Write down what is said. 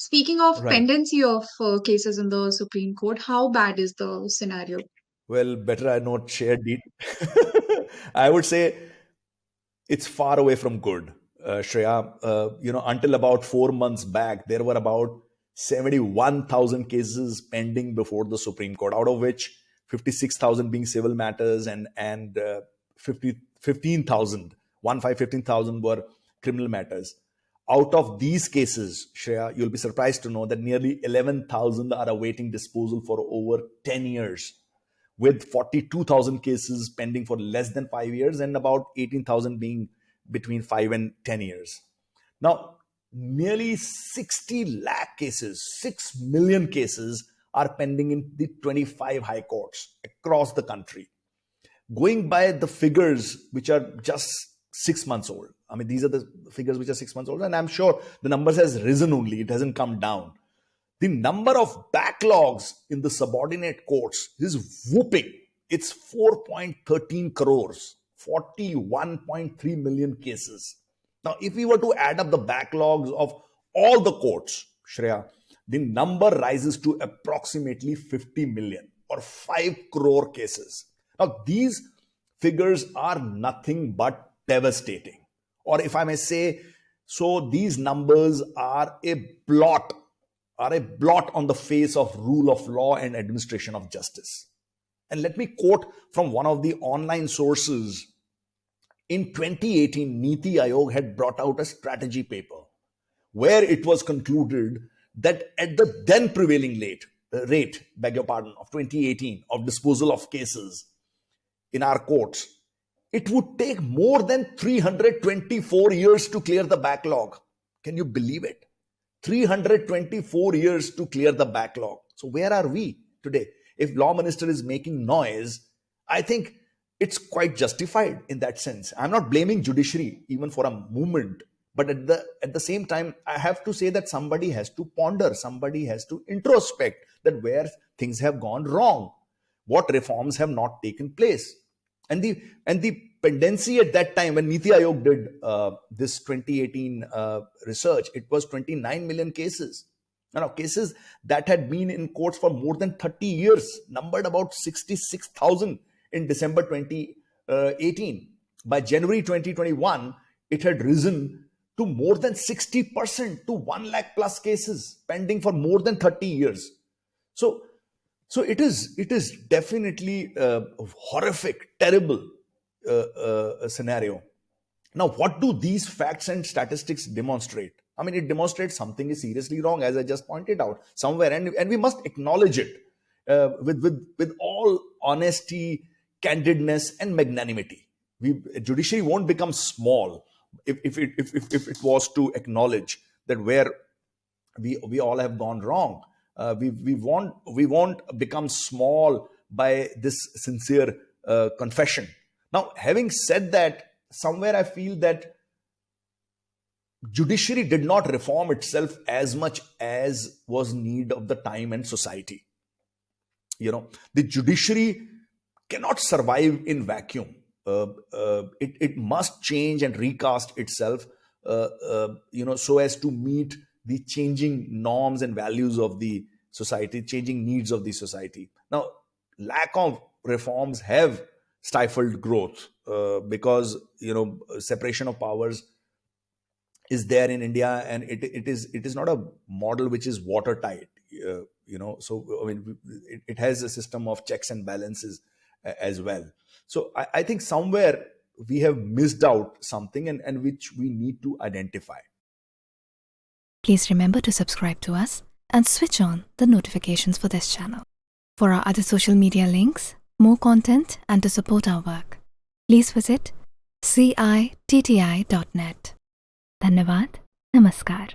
Speaking of Right. pendency of cases in the Supreme Court, how bad is the scenario? Well, better I not share I would say it's far away from good, Shreya. Until about 4 months back, there were about 71,000 cases pending before the Supreme Court, out of which 56,000 being civil matters and 15,000 were criminal matters. Out of these cases, Shreya, you'll be surprised to know that nearly 11,000 are awaiting disposal for over 10 years, with 42,000 cases pending for less than 5 years and about 18,000 being between 5 and 10 years. Now, nearly 60 lakh cases, 6 million cases are pending in the 25 high courts across the country. Going by the figures which are just 6 months old, I mean, these are the figures which are 6 months old, and I'm sure the numbers has risen only, it hasn't come down. The number of backlogs in the subordinate courts is whooping. It's 4.13 crores, 41.3 million cases. Now, if we were to add up the backlogs of all the courts, Shreya, the number rises to approximately 50 million or 5 crore cases. Now, these figures are nothing but devastating. Or if I may say, so these numbers are a blot on the face of rule of law and administration of justice. And let me quote from one of the online sources. In 2018, Niti Aayog had brought out a strategy paper where it was concluded that at the then prevailing rate, beg your pardon, of 2018 of disposal of cases in our courts, it would take more than 324 years to clear the backlog. Can you believe it? 324 years to clear the backlog. So where are we today? If law minister is making noise, I think it's quite justified in that sense. I'm not blaming judiciary even for a moment, but at the same time, I have to say that somebody has to ponder, somebody has to introspect that where things have gone wrong, what reforms have not taken place. And the pendency at that time when Niti Aayog did this 2018 research, it was 29 million cases. Now, cases that had been in courts for more than 30 years, numbered about 66,000 in December 2018. By January 2021, it had risen to more than 60%, to 1 lakh plus cases pending for more than 30 years. So it is definitely a horrific, terrible scenario. Now, what do these facts and statistics demonstrate? I mean, it demonstrates something is seriously wrong, as I just pointed out somewhere, and we must acknowledge it with all honesty, candidness, and magnanimity. Judiciary won't become small if it was to acknowledge that where we all have gone wrong. We won't become small by this sincere confession. Now, having said that, somewhere I feel that judiciary did not reform itself as much as was need of the time and society. The judiciary cannot survive in vacuum. It must change and recast itself, so as to meet the changing norms and values of the society, changing needs of the society. Now, lack of reforms have stifled growth because separation of powers is there in India, and it is not a model which is watertight. So I mean, it has a system of checks and balances as well. So I think somewhere we have missed out something, and which we need to identify. Please remember to subscribe to us and switch on the notifications for this channel. For our other social media links, more content, and to support our work, please visit citti.net. Dhanyavad. Namaskar.